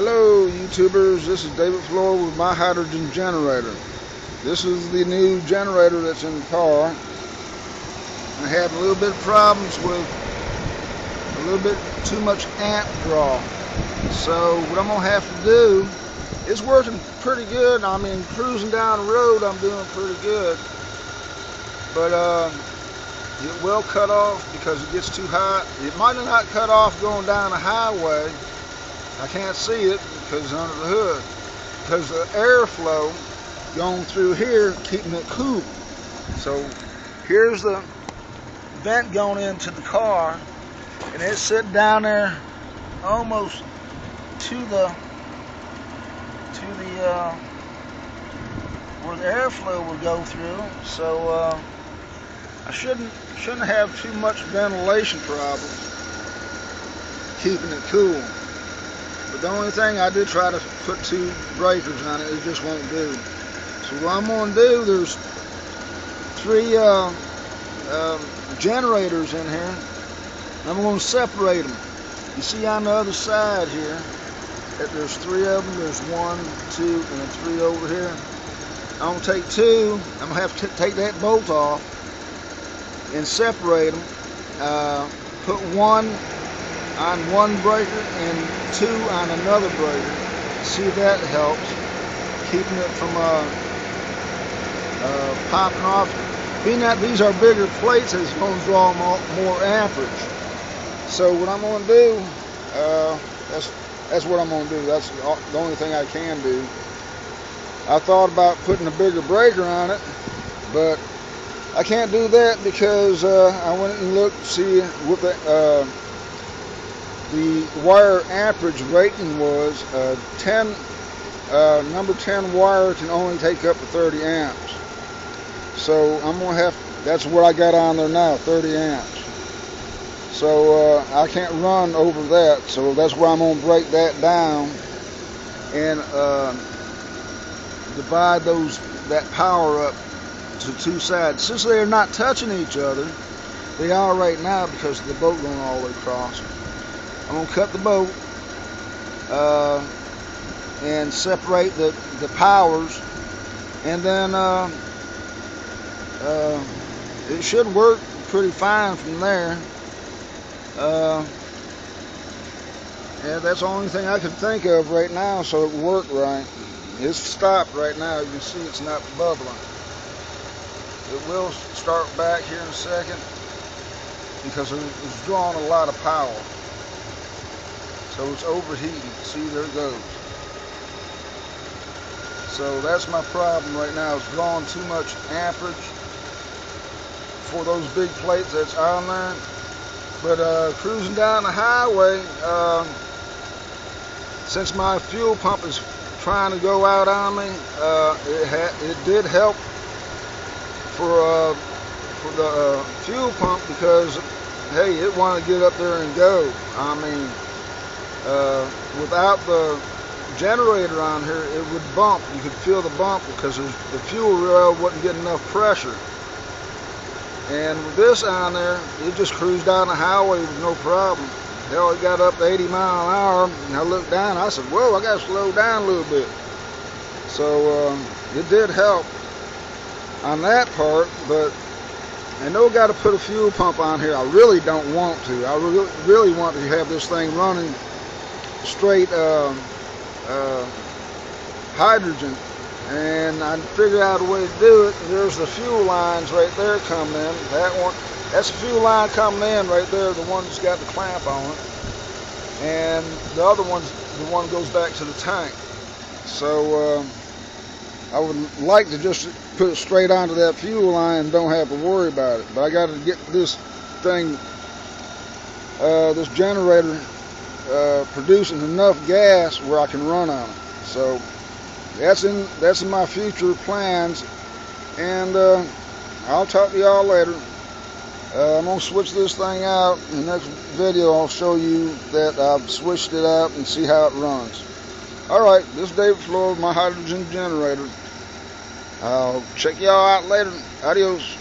Hello YouTubers, this is David Floor with my hydrogen generator. This is the new generator that's in the car. I had a little bit of problems with a little bit too much amp draw. So what I'm going to have to do, it's working pretty good. I mean, cruising down the road I'm doing pretty good. But it will cut off because it gets too hot. It might not cut off going down the highway. I can't see it because it's under the hood. Because the airflow going through here, keeping it cool. So here's the vent going into the car, and it's sitting down there almost to the where the airflow would go through. So I shouldn't have too much ventilation problems keeping it cool. But the only thing, I did try to put 2 breakers on it, it just won't do. So what I'm going to do, there's 3 generators in here. I'm going to separate them. You see on the other side here that there's 3 of them. There's 1, 2, and 3 over here. I'm going to take 2. I'm going to have to take that bolt off and separate them. Put 1 on one breaker and 2 on another breaker. See if that helps, keeping it from popping off. Being that these are bigger plates, it's going to draw more amperage. So what I'm going to do, that's what I'm going to do. That's the only thing I can do. I thought about putting a bigger breaker on it, but I can't do that because I went and looked to see what the wire amperage rating was. Number 10 wire can only take up to 30 amps. So I'm going to have, that's what I got on there now, 30 amps. So I can't run over that. So that's why I'm going to break that down and divide that power up to 2 sides. Since they're not touching each other, they are right now because of the boat going all the way across. I'm going to cut the boat and separate the powers, and then it should work pretty fine from there. And that's the only thing I can think of right now, so it worked right. It's stopped right now. You can see it's not bubbling. It will start back here in a second because it's drawing a lot of power. So it's overheating. See, there it goes. So that's my problem right now. It's drawing too much amperage for those big plates that's on there. But cruising down the highway, since my fuel pump is trying to go out on me, it did help for the fuel pump because, hey, it wanted to get up there and go. I mean, without the generator on here, it would bump. You could feel the bump because the fuel rail wasn't getting enough pressure. And with this on there, it just cruised down the highway with no problem. Hell, it got up to 80 miles an hour, and I looked down, I said, whoa, I got to slow down a little bit. So it did help on that part, but I know I got to put a fuel pump on here. I really don't want to. I really want to have this thing running straight hydrogen, and I figured out a way to do it. There's the fuel lines right there coming in. That's the fuel line coming in right there, the one that's got the clamp on it, and the other one's the one that goes back to the tank. So I would like to just put it straight onto that fuel line and don't have to worry about it. But I got to get this thing, this generator, producing enough gas where I can run on it. So that's in my future plans, and I'll talk to y'all later. I'm gonna switch this thing out. In the next video I'll show you that I've switched it out and see how it runs. Alright, this is David Floor with my hydrogen generator. I'll check y'all out later. Adios.